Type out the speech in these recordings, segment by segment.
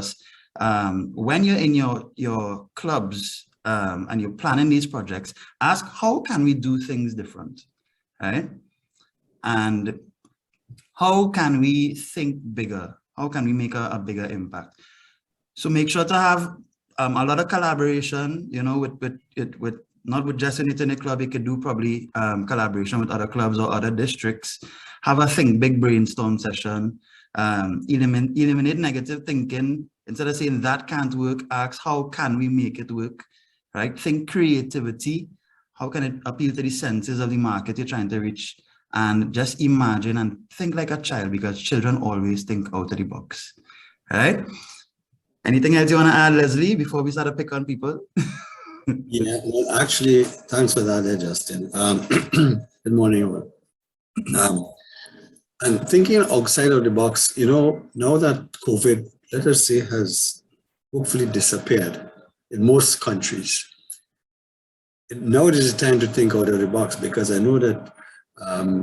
us, when you're in your clubs and you're planning these projects, ask how can we do things different, right? And how can we think bigger? How can we make a bigger impact? So make sure to have a lot of collaboration, you know, with not with just in a club. You could do probably collaboration with other clubs or other districts. Have a think big brainstorm session. Eliminate negative thinking. Instead of saying that can't work, ask how can we make it work, right? Think creativity. How can it appeal to the senses of the market you're trying to reach? And just imagine and think like a child, because children always think out of the box, right? Anything else you want to add, Leslie, before we start to pick on people? Yeah, well, actually, thanks for that, Justin. Good morning, all. And thinking outside of the box, you know, now that COVID, let us say, has hopefully disappeared in most countries, now it is the time to think out of the box, because I know that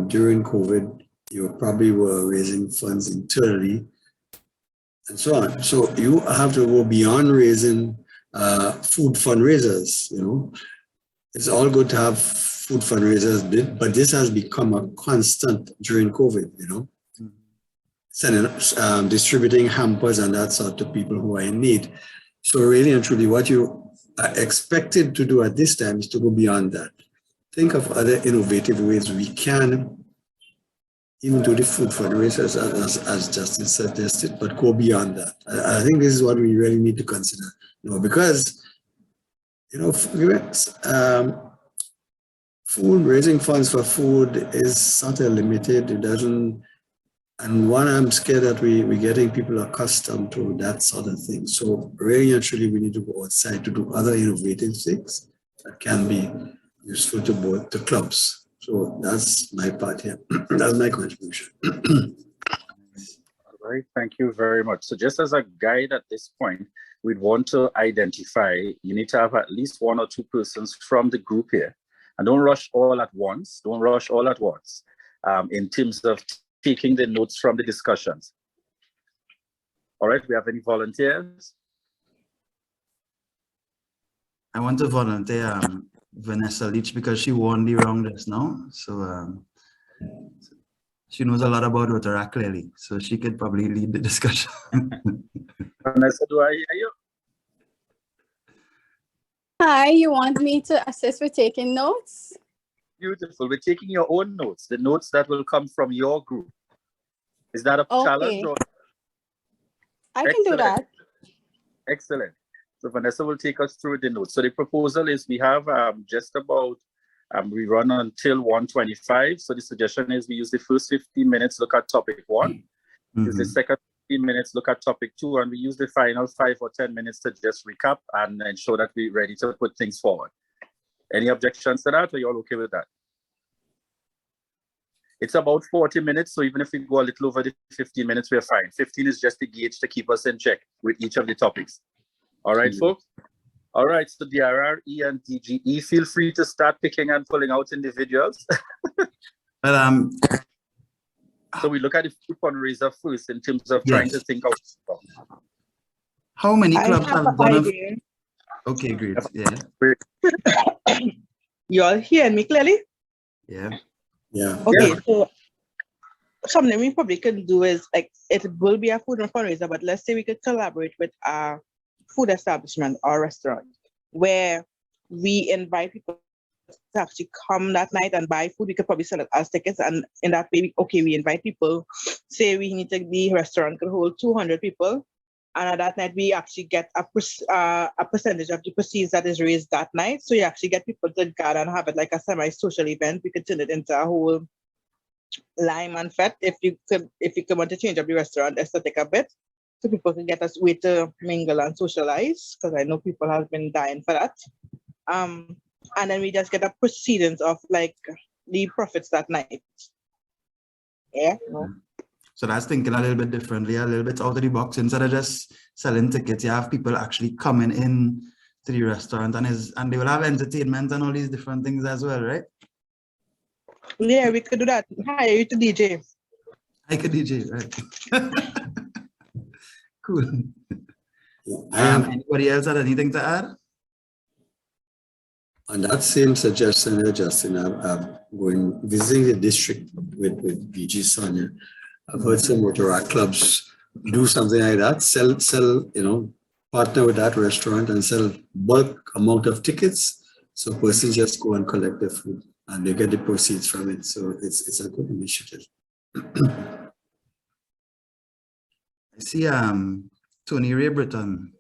during COVID, you probably were raising funds internally and so on. So you have to go beyond raising food fundraisers, you know. It's all good to have food fundraisers, but this has become a constant during COVID, you know. Sending, distributing hampers and that sort to people who are in need. So really and truly, what you are expected to do at this time is to go beyond that. Think of other innovative ways we can even do the food fundraisers as Justin suggested, but go beyond that. I think this is what we really need to consider, you know, because, you know, food, raising funds for food is sort of limited. It doesn't, and one, I'm scared that we're getting people accustomed to that sort of thing. So really and truly, we need to go outside to do other innovative things that can be useful to both the clubs. So that's my part here. That's my contribution. All right, thank you very much. So just as a guide at this point, we'd want to identify, you need to have at least 1 or 2 persons from the group here. And don't rush all at once. Don't rush all at once in terms of taking the notes from the discussions. All right, we have any volunteers? I want to volunteer Vanessa Leach because she won the round just now. So she knows a lot about Rotaract clearly. So she could probably lead the discussion. Vanessa, do I hear you? Hi, you want me to assist with taking notes? Beautiful. We're taking your own notes, the notes that will come from your group. Is that a challenge? Or? I can do that. Excellent. So Vanessa will take us through the notes. So the proposal is we have just about, we run until 1:25. So the suggestion is we use the first 15 minutes, look at topic 1. Use the second 15 minutes, look at topic 2. And we use the final 5 or 10 minutes to just recap and ensure that we're ready to put things forward. Any objections to that, or you're all okay with that? It's about 40 minutes, so even if we go a little over the 15 minutes, we're fine. 15 is just the gauge to keep us in check with each of the topics. All right, folks? All right, so DRR, E, and DGE, feel free to start picking and pulling out individuals. So we look at the food fundraiser first in terms of trying to think out. How many clubs have done it? Okay, great. Yeah. You all hear me clearly? Yeah. Yeah. Okay, so something we probably can do is, like, it will be a food and fundraiser, but let's say we could collaborate with a food establishment or restaurant where we invite people to actually come that night and buy food. We could probably sell it as tickets, and in that way, we invite people. Say we need to, the restaurant could hold 200 people, and at that night we actually get a percentage of the proceeds that is raised that night. So you actually get people to gather and have it like a semi-social event. We could turn it into a whole lime and fete if you could want to change up the restaurant aesthetic a bit, so people can get us way to mingle and socialize, because I know people have been dying for that. And then we just get a proceedings of like the profits that night. Yeah. So that's thinking a little bit differently, a little bit out of the box. Instead of just selling tickets, you have people actually coming in to the restaurant, and they will have entertainment and all these different things as well, right? Yeah, we could do that. Hire you to DJ. I could DJ, right? Cool. Anybody else had anything to add? On that same suggestion, Justin, I'm going visiting the district with BG Sonia. I've heard some Rotaract clubs do something like that, sell, partner with that restaurant and sell bulk amount of tickets. So persons just go and collect their food and they get the proceeds from it. So it's a good initiative. I see Tony Ray Britton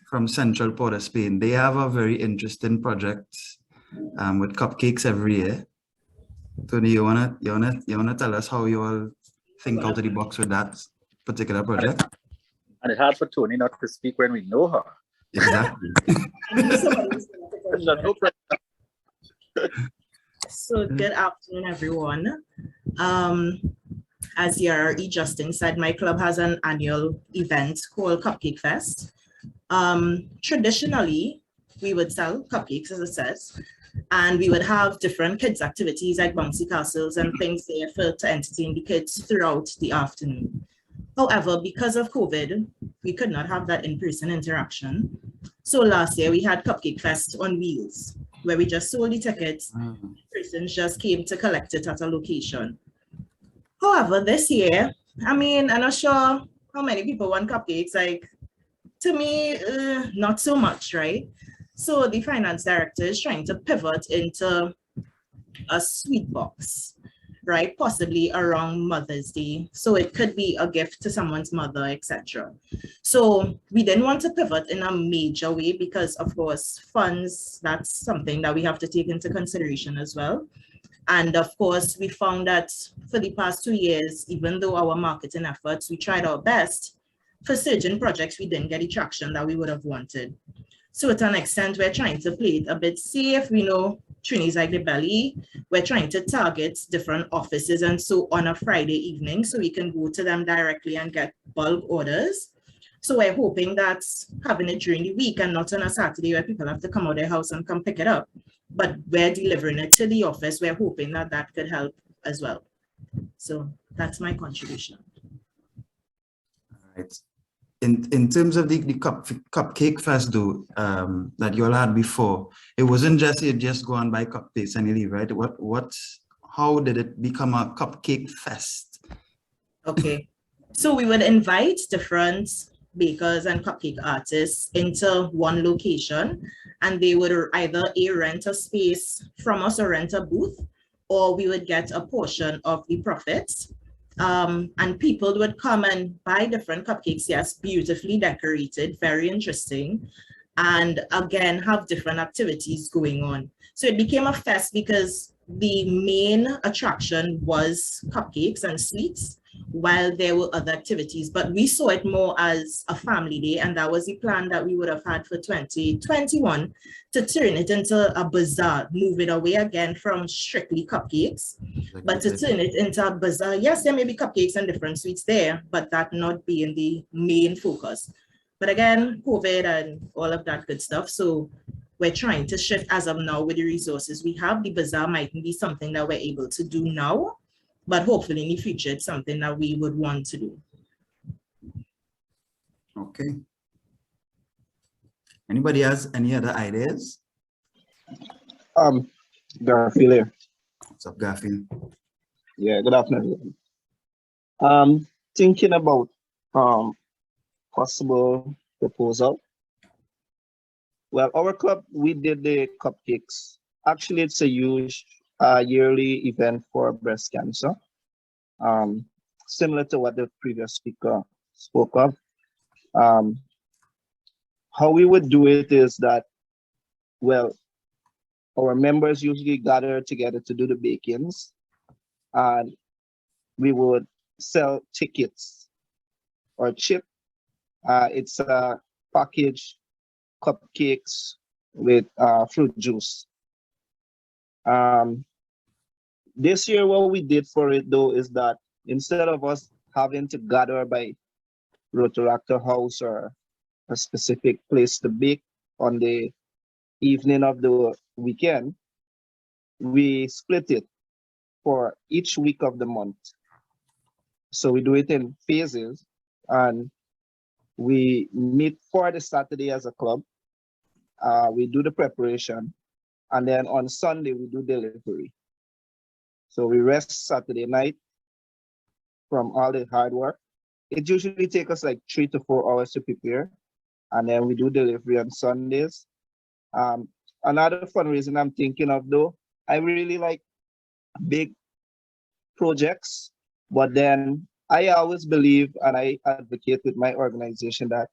from Central Port of Spain. They have a very interesting project with cupcakes every year. Tony, you wanna tell us how you all think out of the box with that particular project? And it's hard for Tony not to speak when we know her. Exactly. So good afternoon, everyone. As your Justin said, my club has an annual event called Cupcake Fest. Traditionally, we would sell cupcakes, as it says, and we would have different kids' activities like bouncy castles and things there to entertain the kids throughout the afternoon. However, because of COVID, we could not have that in-person interaction. So last year we had Cupcake Fest on wheels, where we just sold the tickets. Persons just came to collect it at a location. However, this year, I'm not sure how many people want cupcakes. Like, to me, not so much, right? So the finance director is trying to pivot into a sweet box, right? Possibly around Mother's Day. So it could be a gift to someone's mother, etc. So we didn't want to pivot in a major way because, of course, funds, that's something that we have to take into consideration as well. And of course, we found that for the past 2 years, even though our marketing efforts, we tried our best, for certain projects, we didn't get the traction that we would have wanted. So to an extent, we're trying to play it a bit safe. We know Trini's like the belly. We're trying to target different offices and so on a Friday evening, so we can go to them directly and get bulk orders. So we're hoping that having it during the week and not on a Saturday where people have to come out of their house and come pick it up, but we're delivering it to the office. We're hoping that that could help as well. So that's my contribution. All right. In terms of the cupcake fest though, that you all had before, it wasn't just you just go and buy cupcakes and you leave, right? How did it become a cupcake fest? Okay, so we would invite different bakers and cupcake artists into one location, and they would either rent a space from us or rent a booth, or we would get a portion of the profits. And people would come and buy different cupcakes, yes, beautifully decorated, very interesting, and again, have different activities going on. So it became a fest because the main attraction was cupcakes and sweets, while there were other activities, but we saw it more as a family day, and that was the plan that we would have had for 2021, to turn it into a bazaar, move it away again from strictly cupcakes, but to turn it into a bazaar. Yes, there may be cupcakes and different sweets there, but that not being the main focus. But again, COVID and all of that good stuff, so we're trying to shift as of now with the resources we have. The bazaar mightn't be something that we're able to do now, but hopefully in the future, it's something that we would want to do. Okay. Anybody has any other ideas? Garfield here. What's up, Garfield? Yeah, good afternoon. Thinking about possible proposal. Well, our club, we did the cupcakes. Actually, it's a huge yearly event for breast cancer, similar to what the previous speaker spoke of. How we would do it is that, well, our members usually gather together to do the bakings, and we would sell tickets or chip. It's a package cupcakes with fruit juice. This year, what we did for it though is that instead of us having to gather by Rotaract house or a specific place to bake on the evening of the weekend, we split it for each week of the month. So we do it in phases, and we meet for the Saturday as a club. We do the preparation, and then on Sunday we do delivery. So we rest Saturday night from all the hard work. It usually takes us like 3 to 4 hours to prepare, and then we do delivery on Sundays. Another fundraising I'm thinking of though, I really like big projects, but then I always believe and I advocate with my organization that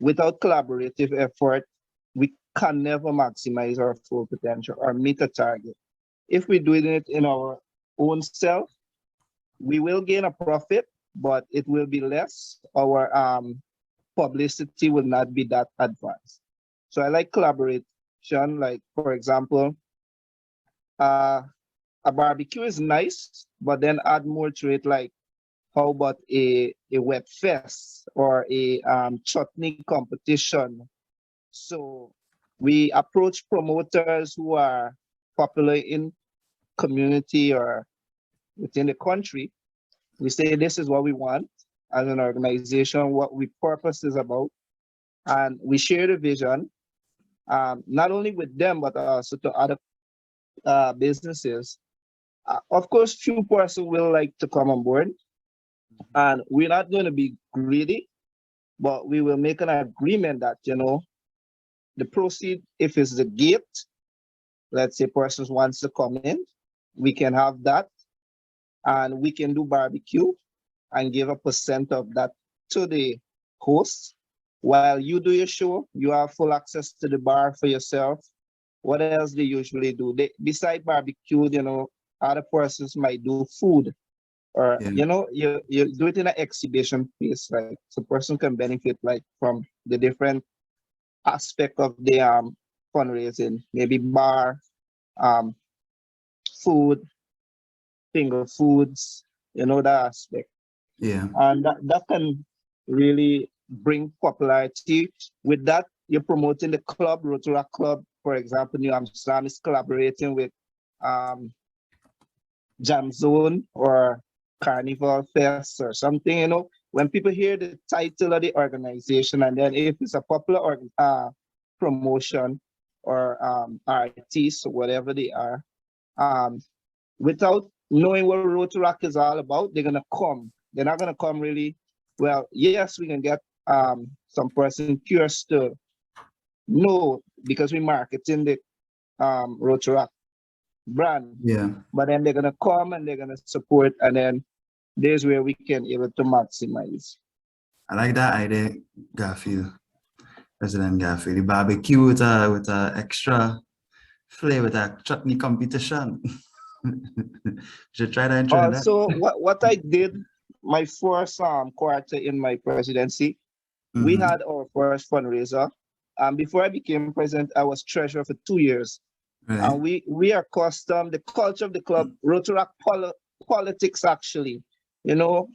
without collaborative effort, we can never maximize our full potential or meet a target. If we're doing it in our own self, we will gain a profit, but it will be less. Our publicity will not be that advanced. So I like collaboration, like for example, a barbecue is nice, but then add more to it, like how about a wet fest or a chutney competition? So we approach promoters who are popular in community or within the country. We say this is what we want as an organization, what we purpose is about, and we share the vision, not only with them but also to other businesses. Of course, few persons will like to come on board, and we're not going to be greedy, but we will make an agreement that, you know, the proceed, if it's the gate, let's say persons wants to come in, we can have that, and we can do barbecue and give a percent of that to the host. While you do your show, you have full access to the bar for yourself. What else they usually do? They, beside barbecue, you know, other persons might do food, or Yeah. you know, you do it in an exhibition piece, like so person can benefit like from the different aspect of the fundraising, maybe bar, food, finger foods, you know, that aspect. Yeah. And that can really bring popularity. With that, you're promoting the club. Rotaract Club, for example, New Amsterdam is collaborating with Jam Zone or Carnival Fest or something, you know. When people hear the title of the organization, and then if it's a popular promotion or artists or whatever they are, without knowing what Rotaract is all about, they're gonna come. They're not gonna come really. Well, yes, we can get some person curious to know because we marketing the Rotaract brand. Yeah. But then they're gonna come and they're gonna support, and then there's where we can able to maximize. I like that idea, Garfield. President Garfield. The barbecue with a extra flavor, with a chutney competition. Should try that and try that. Also, what I did my first quarter in my presidency, we had our first fundraiser. Before I became president, I was treasurer for 2 years. Right. And we are custom, the culture of the club, Rotaract politics actually. You know,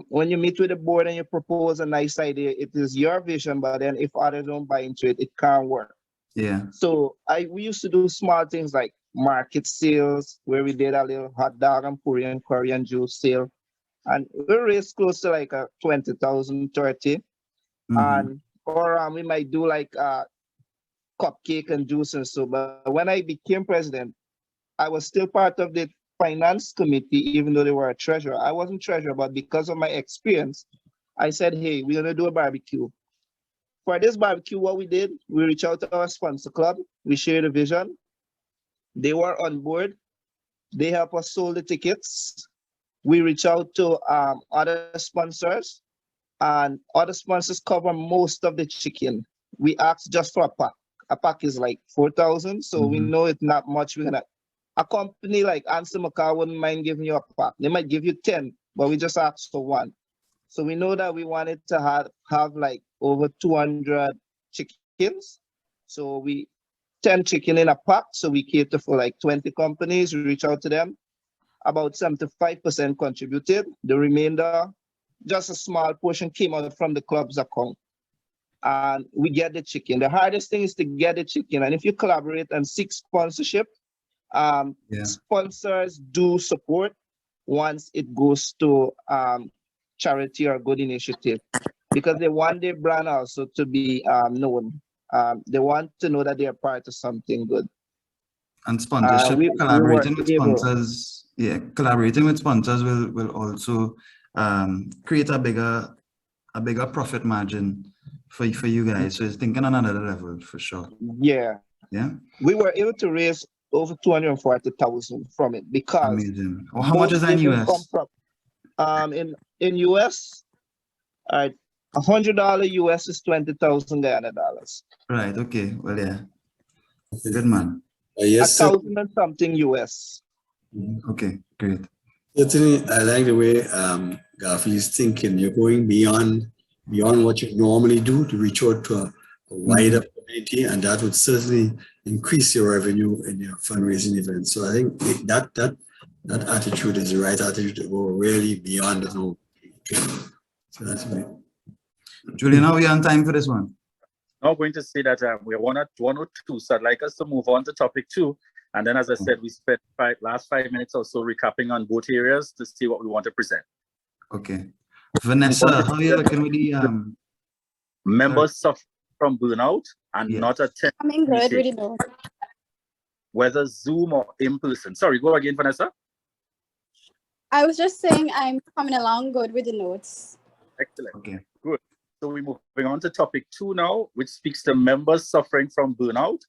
when you meet with the board and you propose a nice idea, it is your vision, but then if others don't buy into it, it can't work. Yeah. So we used to do small things like market sales, where we did a little hot dog and Korean juice sale. And we raised close to like 20,000, 30. And or we might do like cupcake and juice and so. But when I became president, I was still part of the finance committee, even though they were a treasurer. I wasn't treasurer, but because of my experience, I said, hey, we're gonna do a barbecue. For this barbecue, what we did, we reached out to our sponsor club, we shared a vision. They were on board. They helped us sold the tickets. We reached out to other sponsors, and other sponsors cover most of the chicken. We asked just for a pack. A pack is like 4,000, so we know it's not much. We're gonna, a company like Ansel McCall wouldn't mind giving you a pack. They might give you 10, but we just asked for 1. So we know that we wanted to have like over 200 chickens. So 10 chicken in a pack. So we cater for like 20 companies. We reach out to them. About 75% contributed. The remainder, just a small portion, came out from the club's account. And we get the chicken. The hardest thing is to get the chicken. And if you collaborate and seek sponsorship, sponsors do support once it goes to charity or good initiative. because they want their brand also to be known. They want to know that they are part of something good. And sponsorship, We were collaborating with able. sponsors, yeah, collaborating with sponsors will also create a bigger profit margin for you guys. So it's thinking on another level for sure. Yeah. Yeah. We were able to raise over 240,000 from it because Amazing. Well, how much is that in didn't come US? from, in US, $100 US is 20,000 Guyana dollars. Right. Okay. Well, yeah. Good man. Yes, sir. 1,000 and something US. Okay. Great. Certainly, I like the way Garfield is thinking. You're going beyond what you normally do to reach out to a wider community, and that would certainly increase your revenue in your fundraising events. So I think that attitude is the right attitude to go really beyond the norm. So that's great. Julian, are we on time for this one? Now going to say that we're one or two, so I'd like us to move on to topic 2. And then, as I said, we spent last 5 minutes or so recapping on both areas to see what we want to present. Okay. Vanessa, how are you looking with the Members suffer from burnout and Yeah. not attend Coming good with meetings, the notes. whether Zoom or in person. Sorry, go again, Vanessa. I was just saying I'm coming along good with the notes. Excellent. Okay. Good. So we're moving on to topic 2 now, which speaks to members suffering from burnout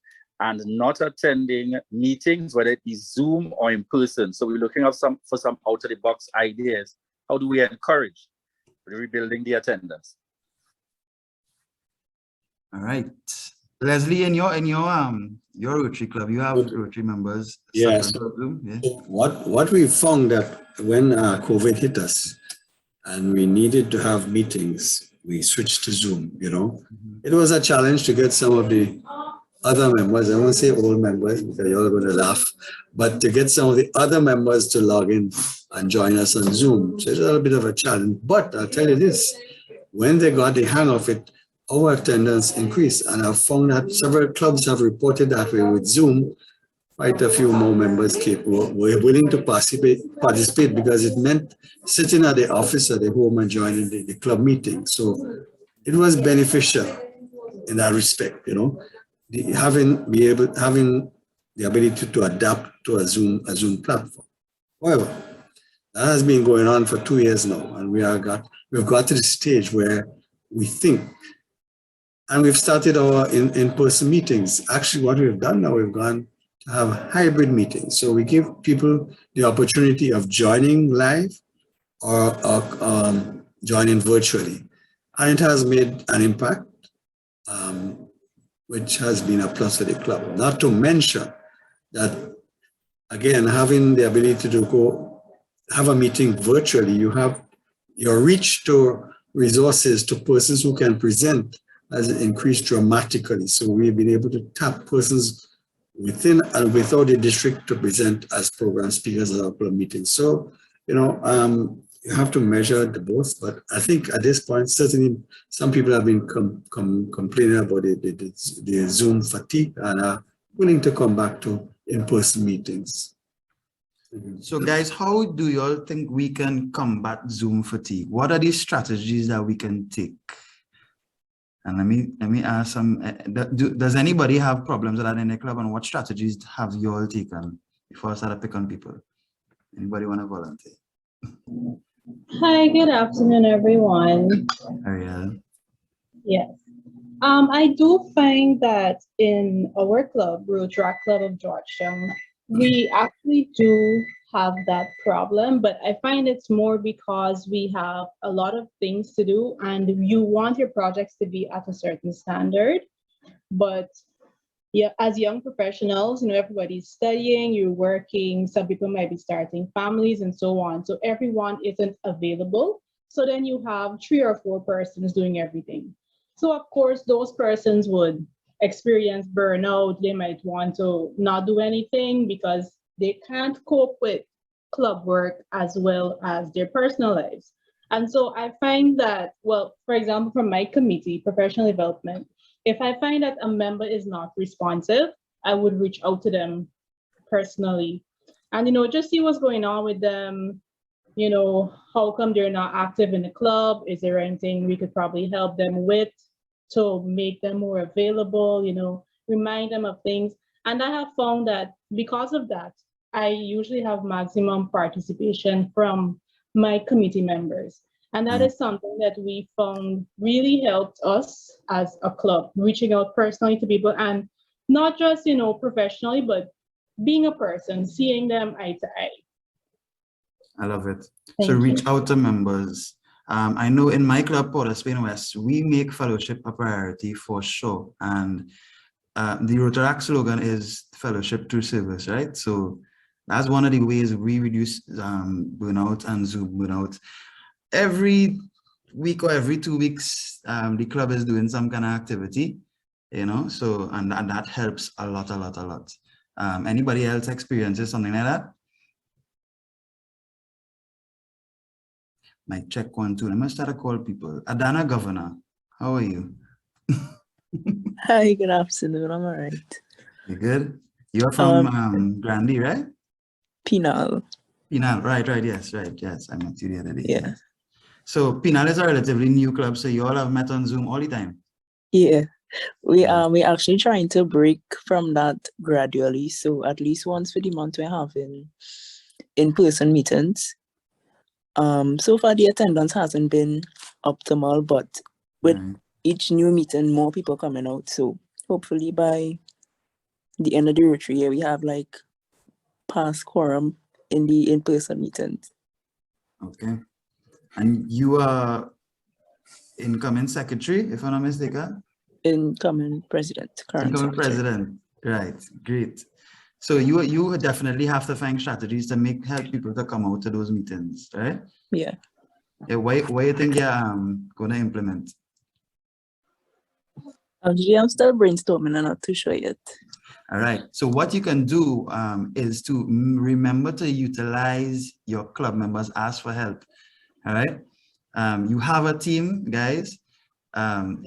and not attending meetings, whether it be Zoom or in person. So we're looking for some out-of-the-box ideas. How do we encourage rebuilding the attendance? All right. Leslie, in your Rotary club, you have Rotary members. Yes. suffering from Zoom, yeah? What we found that when COVID hit us and we needed to have meetings, we switched to Zoom. It was a challenge to get some of the other members, I won't say old members because you're all going to laugh, but to get some of the other members to log in and join us on Zoom. So it's a little bit of a challenge, but I'll tell you this, when they got the hang of it, our attendance increased, and I've found that several clubs have reported that way with Zoom. Quite a few more members were willing to participate because it meant sitting at the office at the home and joining the club meeting. So it was beneficial in that respect, having the ability to adapt to a Zoom platform. However, that has been going on for 2 years now, and we've got to the stage where we think, and we've started our in-person meetings. Actually, what we've done now, we've gone to have hybrid meetings. So we give people the opportunity of joining live or joining virtually. And it has made an impact, which has been a plus for the club. Not to mention that, again, having the ability to go have a meeting virtually, you have your reach to resources to persons who can present has increased dramatically. So we've been able to tap persons within and without the district to present as program speakers at our club meetings. So, you have to measure the both, but I think at this point, certainly some people have been complaining about the Zoom fatigue and are willing to come back to in-person meetings. So guys, how do you all think we can combat Zoom fatigue? What are the strategies that we can take? And let me ask some, does anybody have problems with that in the club, and what strategies have you all taken before I start to pick on people? Anybody want to volunteer? Hi, good afternoon, everyone. Ariel. Yes. I do find that in our club, Rotaract Club of Georgetown, we actually do have that problem, but I find it's more because we have a lot of things to do and you want your projects to be at a certain standard. But yeah, as young professionals, everybody's studying, you're working, some people might be starting families and so on. So everyone isn't available. So then you have 3 or 4 persons doing everything. So of course, those persons would experience burnout. They might want to not do anything because they can't cope with club work as well as their personal lives. And so I find that, well, for example, from my committee, professional development, if I find that a member is not responsive, I would reach out to them personally and, just see what's going on with them, you know, how come they're not active in the club? Is there anything we could probably help them with to make them more available, you know, remind them of things? And I have found that because of that, I usually have maximum participation from my committee members. And that is something that we found really helped us as a club, reaching out personally to people, and not just, you know, professionally, but being a person, seeing them eye to eye. I love it. Thank So you. reach out to members. I know in my club, Port of Spain West, we make fellowship a priority for sure. And the Rotaract slogan is fellowship through service, right? So that's one of the ways we reduce burnout and Zoom burnout. Every week or every 2 weeks, the club is doing some kind of activity, you know, so, and that helps a lot. Anybody else experiences something like that? Might check 1, 2. Let me start to call people. Adana Governor, how are you? Hi, good afternoon. I'm all right. You good? You're from Grandy, right? Penal. Penal, right, yes. I met you the other day. Yeah. So Penal is a relatively new club, so you all have met on Zoom all the time? Yeah. We actually trying to break from that gradually. So at least once for the month we're having in-person meetings. So far the attendance hasn't been optimal, but with each new meeting, more people coming out. So hopefully by the end of the Rotary year, we have like past quorum in the in-person meetings. Okay. And you are incoming secretary, if I'm not mistaken? Incoming president, current Incoming secretary. president, right, great. So you definitely have to find strategies to help people to come out to those meetings, right? Yeah. Yeah, what you think you're gonna implement? Actually, I'm still brainstorming. I'm not too sure yet. All right. So what you can do is to remember to utilize your club members, ask for help. All right. You have a team, guys. Everything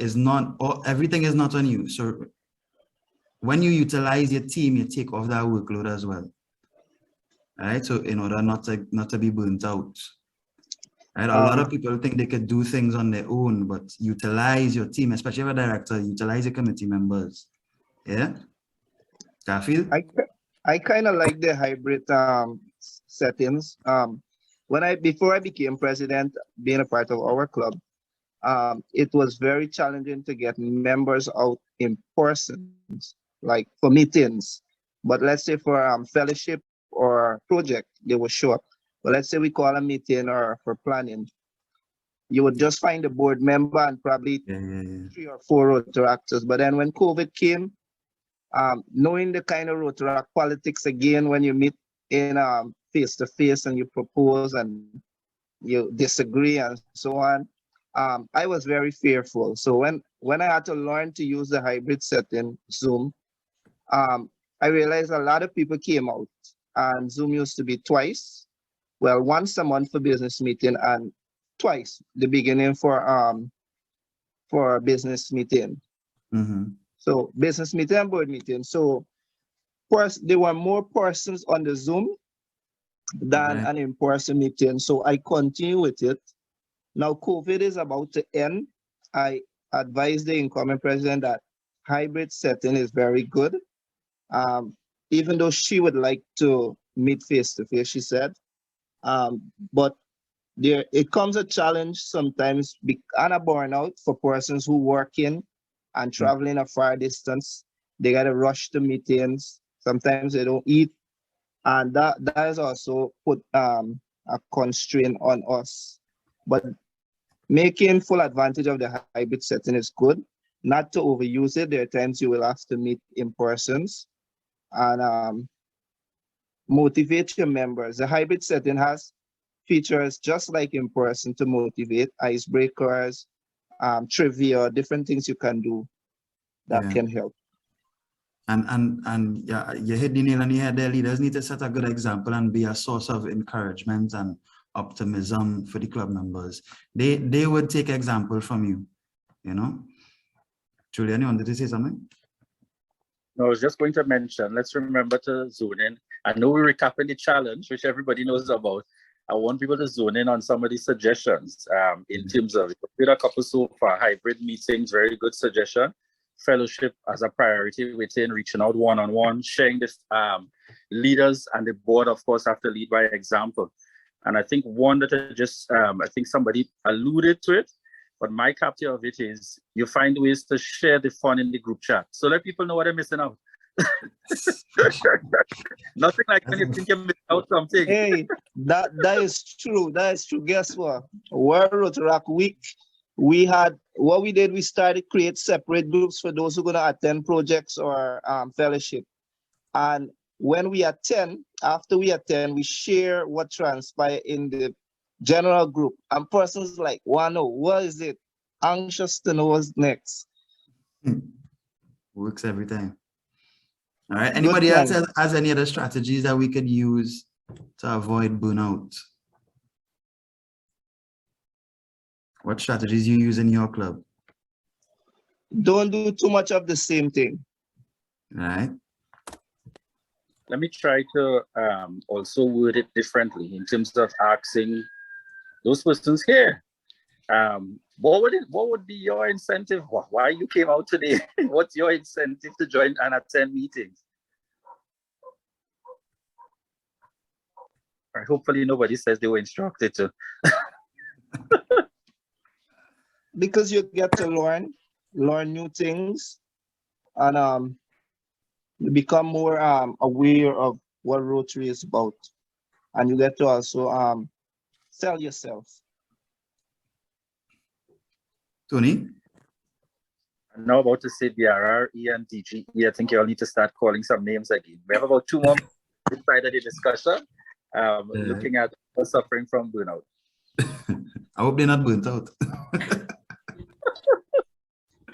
is not on you. So when you utilize your team, you take off that workload as well. All right. So in order not to be burnt out. Right? A lot of people think they could do things on their own, but utilize your team, especially if a director, utilize your committee members. Yeah. Garfield? I kind of like the hybrid settings. Before I became president, being a part of our club, it was very challenging to get members out in person, like for meetings. But let's say for fellowship or project, they will show up. But let's say we call a meeting or for planning, you would just find a board member and probably 3 or 4 Rotaractors. But then when COVID came, knowing the kind of Rotaract politics again, when you meet in face-to-face and you propose and you disagree and so on, I was very fearful. So when I had to learn to use the hybrid setting, Zoom, I realized a lot of people came out, and Zoom used to be twice. Well, once a month for business meeting and twice the beginning for business meeting. Mm-hmm. So business meeting and board meeting. So first, there were more persons on the Zoom than an in-person meeting. So I continue with it. Now COVID is about to end. I advise the incoming president that hybrid setting is very good. Even though she would like to meet face-to-face, she said. But it comes a challenge sometimes and a burnout for persons who work in and traveling a far distance. They got to rush to meetings. Sometimes they don't eat. And that has also put a constraint on us. But making full advantage of the hybrid setting is good. Not to overuse it. There are times you will have to meet in persons and motivate your members. The hybrid setting has features just like in person to motivate, icebreakers, trivia, different things you can do that can help. And yeah, you hit the nail on the head there. Leaders need to set a good example and be a source of encouragement and optimism for the club members. They would take example from you, you know. Julian, you wanted to say something? No, I was just going to mention, let's remember to zone in. I know we're recapping the challenge, which everybody knows about. I want people to zone in on some of these suggestions in terms of, we did a couple so far, hybrid meetings, very good suggestion. Fellowship as a priority within reaching out one-on-one, sharing this leaders and the board, of course, have to lead by example. And I think one that I think somebody alluded to it, but my capture of it is you find ways to share the fun in the group chat. So let people know what they're missing out. Nothing like when you think you missed out something. Hey, that is true. That is true. Guess what? World Rotaract Week, we started create separate groups for those who are going to attend projects or fellowship. And when we attend, after we attend, we share what transpired in the general group. And persons like, know what is it? Anxious to know what's next. Works every time. All right. Anybody else has any other strategies that we could use to avoid burnout? What strategies you use in your club? Don't do too much of the same thing. All right. Let me try to also word it differently in terms of asking those persons here. What would be your incentive? Why you came out today? What's your incentive to join and attend meetings? Right, hopefully nobody says they were instructed to. Because you get to learn new things, and become more aware of what Rotary is about, and you get to also sell yourself. Tony? I'm now about to say BRR, ENTGE. I think you all need to start calling some names again. We have about 2 more inside of the discussion, looking at suffering from burnout. I hope they're not burnt out.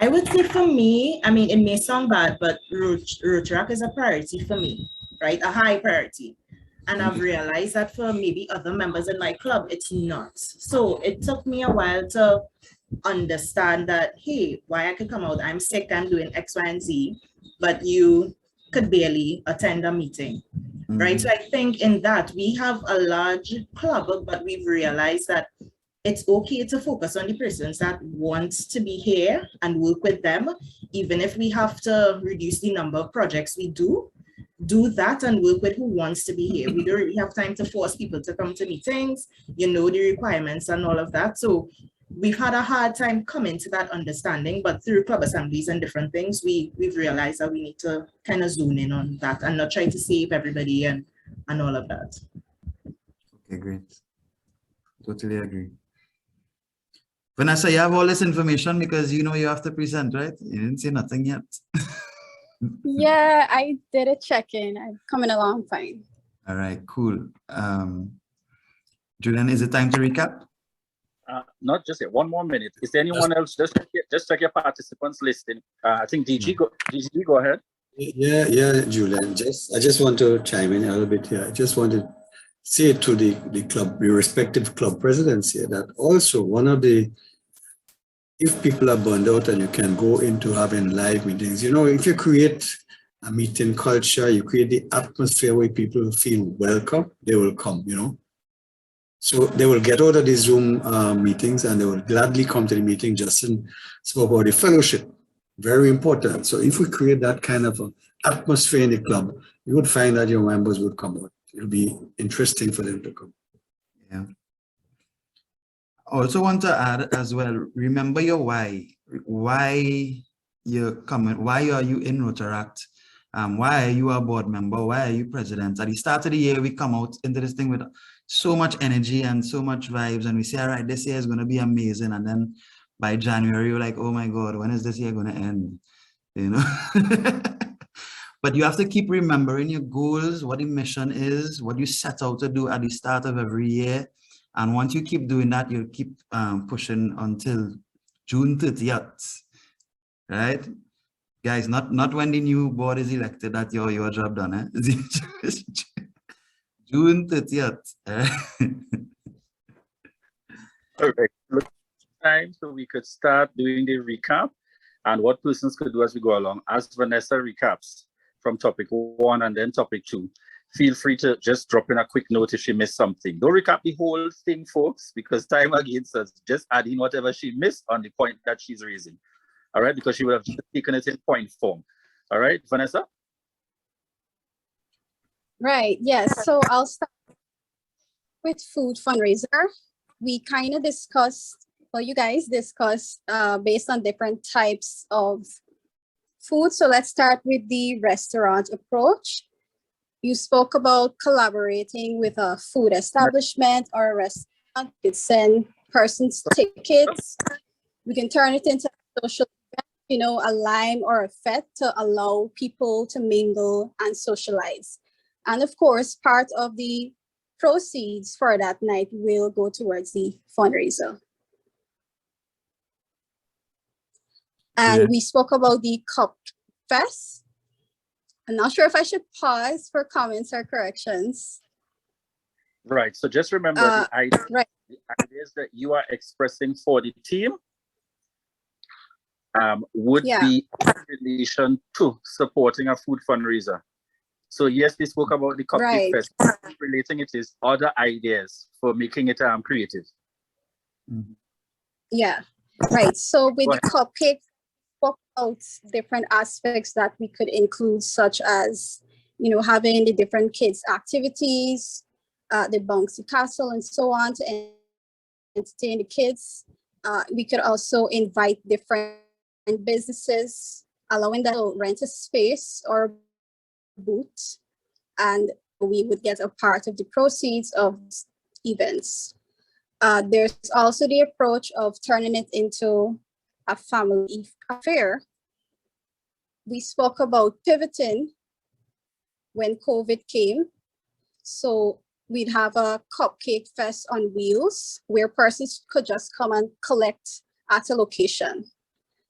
I would say for me, I mean, it may sound bad, but Rotaract is a priority for me, right? A high priority. And I've realized that for maybe other members in my club, it's not. So it took me a while to understand that, hey, why I could come out, I'm sick, I'm doing X, Y, and Z, but you could barely attend a meeting, right? So I think in that we have a large club, but we've realized that it's okay to focus on the persons that want to be here and work with them, even if we have to reduce the number of projects we do that and work with who wants to be here. We don't really have time to force people to come to meetings, you know, the requirements and all of that. So we've had a hard time coming to that understanding, but through club assemblies and different things, we've realized that we need to kind of zone in on that and not try to save everybody and all of that. Okay, great. Totally agree. Vanessa, you have all this information because you know you have to present, right? You didn't say nothing yet. Yeah, I did a check-in. I'm coming along fine. All right, cool. Julian, is it time to recap? Not just yet. 1 more minute. Is there anyone else? Just check your participants listing. I think DG, go ahead. Yeah, Julian. I just want to chime in a little bit here. I just want to say to the club, the respective club presidents here, that also one of the, if people are burned out and you can go into having live meetings, you know, if you create a meeting culture, you create the atmosphere where people feel welcome, they will come, you know. So they will get out of the Zoom meetings and they will gladly come to the meeting. Justin spoke about the fellowship, very important. So if we create that kind of atmosphere in the club, you would find that your members would come out. It'll be interesting for them to come. Yeah. I also want to add as well, remember your why. Why you're coming, why are you in Rotaract? Why are you a board member? Why are you president? At the start of the year, we come out into this thing with so much energy and so much vibes, and we say, all right, this year is going to be amazing. And then by January, you're like, oh my God, when is this year going to end? You know? But you have to keep remembering your goals, what the mission is, what you set out to do at the start of every year. And once you keep doing that, you'll keep pushing until June 30th, right? Guys, not when the new board is elected that your job done, eh? June 30th. Perfect. Look, time so we could start doing the recap and what persons could do as we go along. As Vanessa recaps from topic 1 and then topic 2, feel free to just drop in a quick note if she missed something. Don't recap the whole thing, folks, because time against us. Just add in whatever she missed on the point that she's raising. All right, because she would have just taken it in point form. All right, Vanessa? Right, yes. So I'll start with food fundraiser. We kind of discussed, well, you guys discussed based on different types of food. So let's start with the restaurant approach. You spoke about collaborating with a food establishment or a restaurant. You could send persons tickets. We can turn it into a social event, a lime or a fete to allow people to mingle and socialize. And of course, part of the proceeds for that night will go towards the fundraiser. And we spoke about the Cup Fest. I'm not sure if I should pause for comments or corrections. Right. So just remember the ideas that you are expressing for the team would be in relation to supporting a food fundraiser. So yes, we spoke about the Cupcake Fest. Relating it is other ideas for making it creative. Yeah, right. So with the cupcake, spoke about different aspects that we could include, such as, having the different kids' activities, the bouncy castle and so on to entertain the kids. We could also invite different businesses, allowing them to rent a space or booth, and we would get a part of the proceeds of events. There's also the approach of turning it into a family affair. We spoke about pivoting when COVID came. So we'd have a cupcake fest on wheels where persons could just come and collect at a location.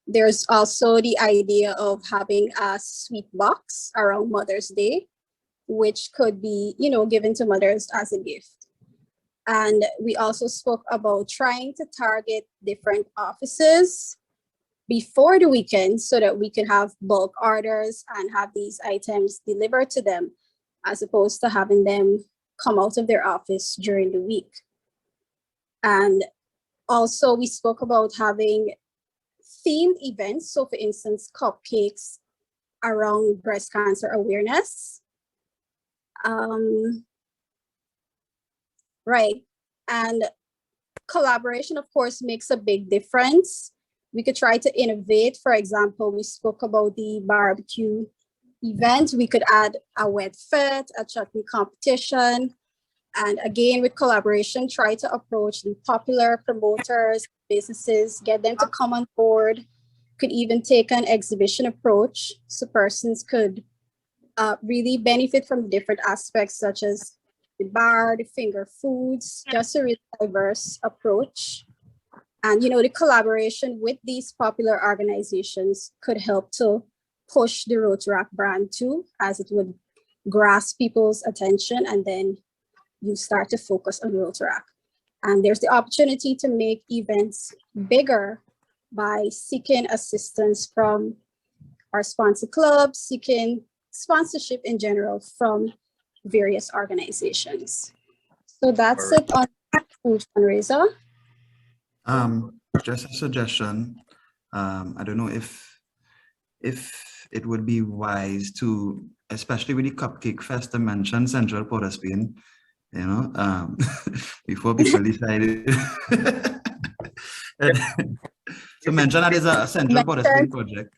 There's also the idea of having a sweet box around Mother's Day, which could be, given to mothers as a gift. And we also spoke about trying to target different offices before the weekend so that we could have bulk orders and have these items delivered to them, as opposed to having them come out of their office during the week. And also we spoke about having themed events. So for instance, cupcakes around breast cancer awareness. Right. And collaboration, of course, makes a big difference. We could try to innovate. For example, we spoke about the barbecue event. We could add a wet fete, a chutney competition. And again, with collaboration, try to approach the popular promoters, businesses, get them to come on board. Could even take an exhibition approach so persons could really benefit from different aspects such as the bar, the finger foods, just a really diverse approach. And, the collaboration with these popular organizations could help to push the Rotaract brand too, as it would grasp people's attention, and then you start to focus on Rotaract. And there's the opportunity to make events bigger by seeking assistance from our sponsor clubs, seeking sponsorship in general from various organizations. So that's it on food fundraiser. Just a suggestion. I don't know if it would be wise to, especially with the Cupcake Fest, to mention Central Port of Spain, before people decided. So mention that is a Central Port of Spain project.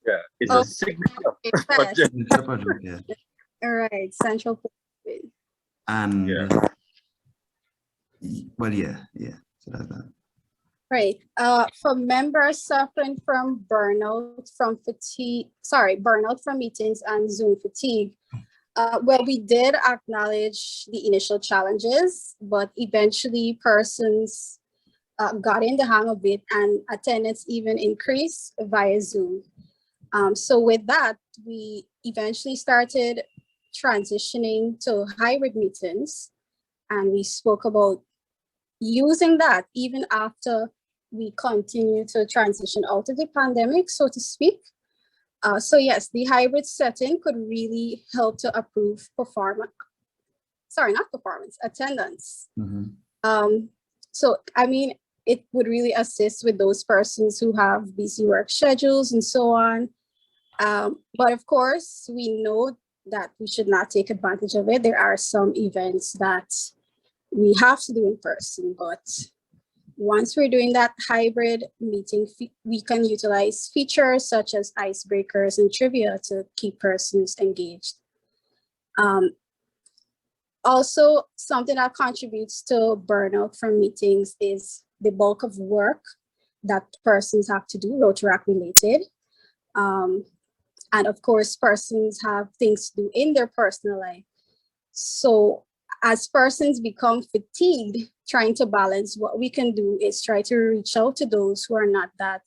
Yeah, it's a signature project. Yeah. All right, Central Port of Spain. And so that's that. Right. For members suffering from burnout from meetings and Zoom fatigue, we did acknowledge the initial challenges, but eventually persons got in the hang of it, and attendance even increased via Zoom. So with that, we eventually started transitioning to hybrid meetings, and we spoke about using that even after we continue to transition out of the pandemic, so to speak. So yes, the hybrid setting could really help to improve attendance. So, I mean, it would really assist with those persons who have busy work schedules and so on. But of course, we know that we should not take advantage of it. There are some events that we have to do in person, but once we're doing that hybrid meeting, we can utilize features such as icebreakers and trivia to keep persons engaged. Also, something that contributes to burnout from meetings is the bulk of work that persons have to do, Rotaract related. And of course, persons have things to do in their personal life. So as persons become fatigued trying to balance, what we can do is try to reach out to those who are not that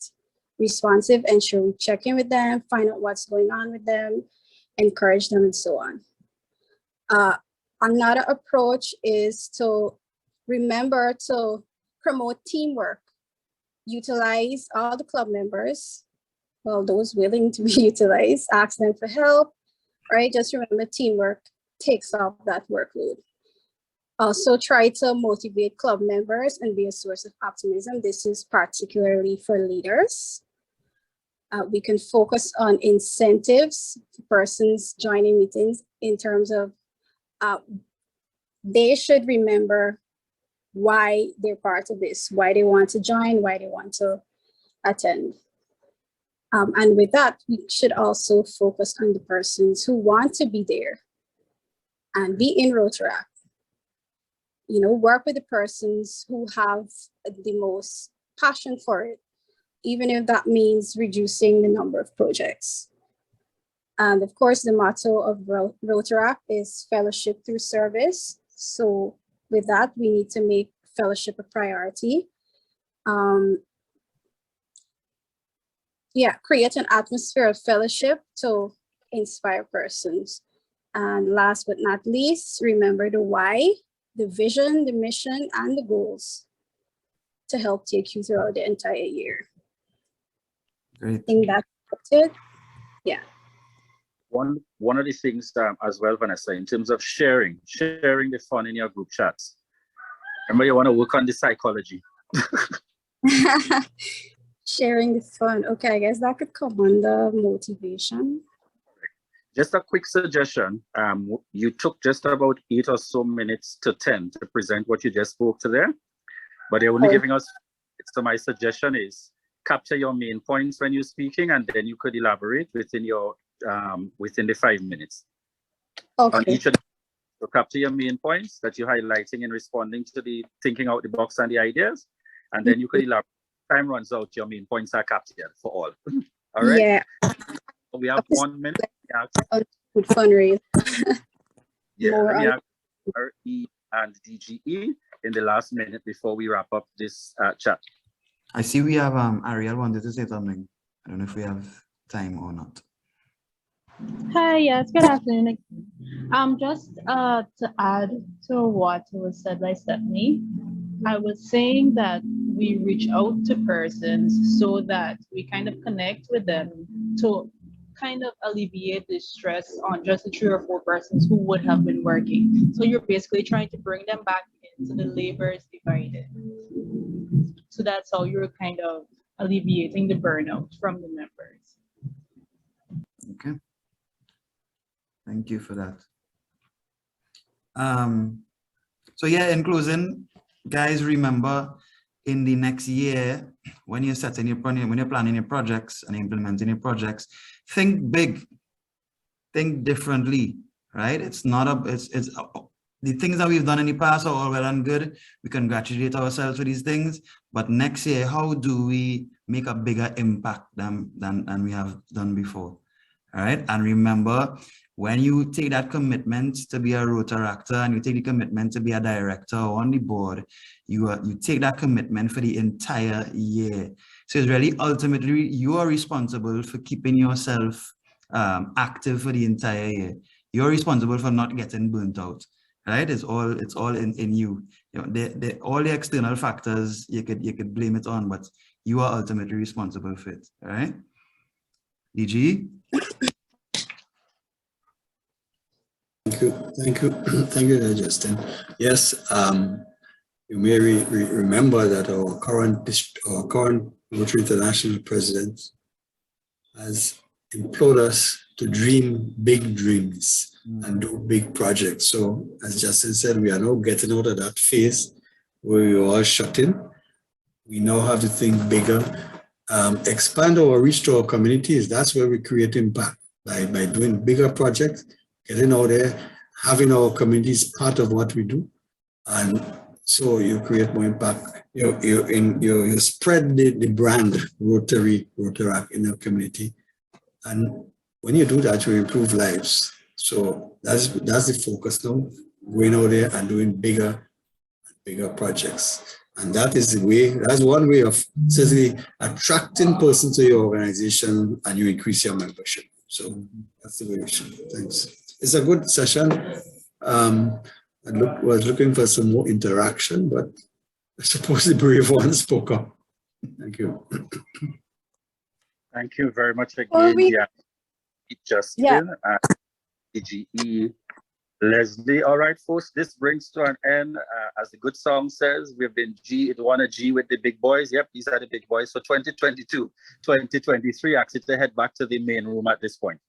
responsive, ensure we check in with them, find out what's going on with them, encourage them, and so on. Another approach is to remember to promote teamwork, utilize all the club members, well, those willing to be utilized, ask them for help, right? Just remember teamwork takes off that workload. Also try to motivate club members and be a source of optimism. This is particularly for leaders. We can focus on incentives for persons joining meetings in terms of they should remember why they're part of this, why they want to join, why they want to attend. And with that, we should also focus on the persons who want to be there and be in Rotaract. You know, work with the persons who have the most passion for it, even if that means reducing the number of projects. And of course, the motto of Rotaract is fellowship through service. So with that, we need to make fellowship a priority. Create an atmosphere of fellowship to inspire persons. And last but not least, remember the why, the vision, the mission, and the goals to help take you throughout the entire year. Great. I think that's it. Yeah. One of the things as well, Vanessa, in terms of sharing the fun in your group chats. Remember, you want to work on the psychology. Sharing the fun. Okay, I guess that could come under motivation. Just a quick suggestion. You took just about 8 or so minutes to 10 to present what you just spoke to there, but they're only giving us, so my suggestion is capture your main points when you're speaking, and then you could elaborate within your within the 5 minutes. Okay. On each of them, so capture your main points that you're highlighting and responding to the thinking out the box and the ideas, and then you could elaborate. Time runs out, your main points are captured for all. All right. Yeah. So we have 1 minute. Good fundraiser. Yeah. We have RE and DGE in the last minute before we wrap up this chat. I see we have Ariel wanted to say something. I don't know if we have time or not. Hi, yes, good afternoon. Just to add to what was said by Stephanie, I was saying that we reach out to persons so that we kind of connect with them to kind of alleviate the stress on just the 3 or 4 persons who would have been working. So you're basically trying to bring them back into the labor is divided. So that's how you're kind of alleviating the burnout from the members. Okay. Thank you for that. So yeah, in closing, guys, remember in the next year, when you're setting your when you're planning your projects and implementing your projects, think big, think differently, right? It's not the things that we've done in the past are all well and good. We congratulate ourselves for these things, but next year, how do we make a bigger impact than we have done before? All right, and remember, when you take that commitment to be a Rotaractor and you take the commitment to be a director on the board, you take that commitment for the entire year. So it's really ultimately you are responsible for keeping yourself active for the entire year. You're responsible for not getting burnt out, right? It's all in you. You know, all the external factors you could blame it on, but you are ultimately responsible for it, all right? DG? Thank you, there, Justin. Yes, you may remember that our current Rotary International president has implored us to dream big dreams and do big projects. So, as Justin said, we are now getting out of that phase where we were all shut in. We now have to think bigger, expand our reach to our communities. That's where we create impact by doing bigger projects, getting out there, having our communities part of what we do, and so you create more impact. You spread the brand Rotary, Rotaract in your community, and when you do that, you improve lives. So that's the focus now, going out there and doing bigger projects. And that is the way, that's one way of certainly attracting persons to your organization, and you increase your membership. So that's the way we should. Thanks. It's a good session. I was looking for some more interaction, but I suppose the brave one spoke up. Thank you. Thank you very much again, Justin, DGE, Leslie. All right, folks, this brings to an end. As the good song says, we've been it won a G with the big boys. Yep, these are the big boys. So 2022, 2023, actually to head back to the main room at this point.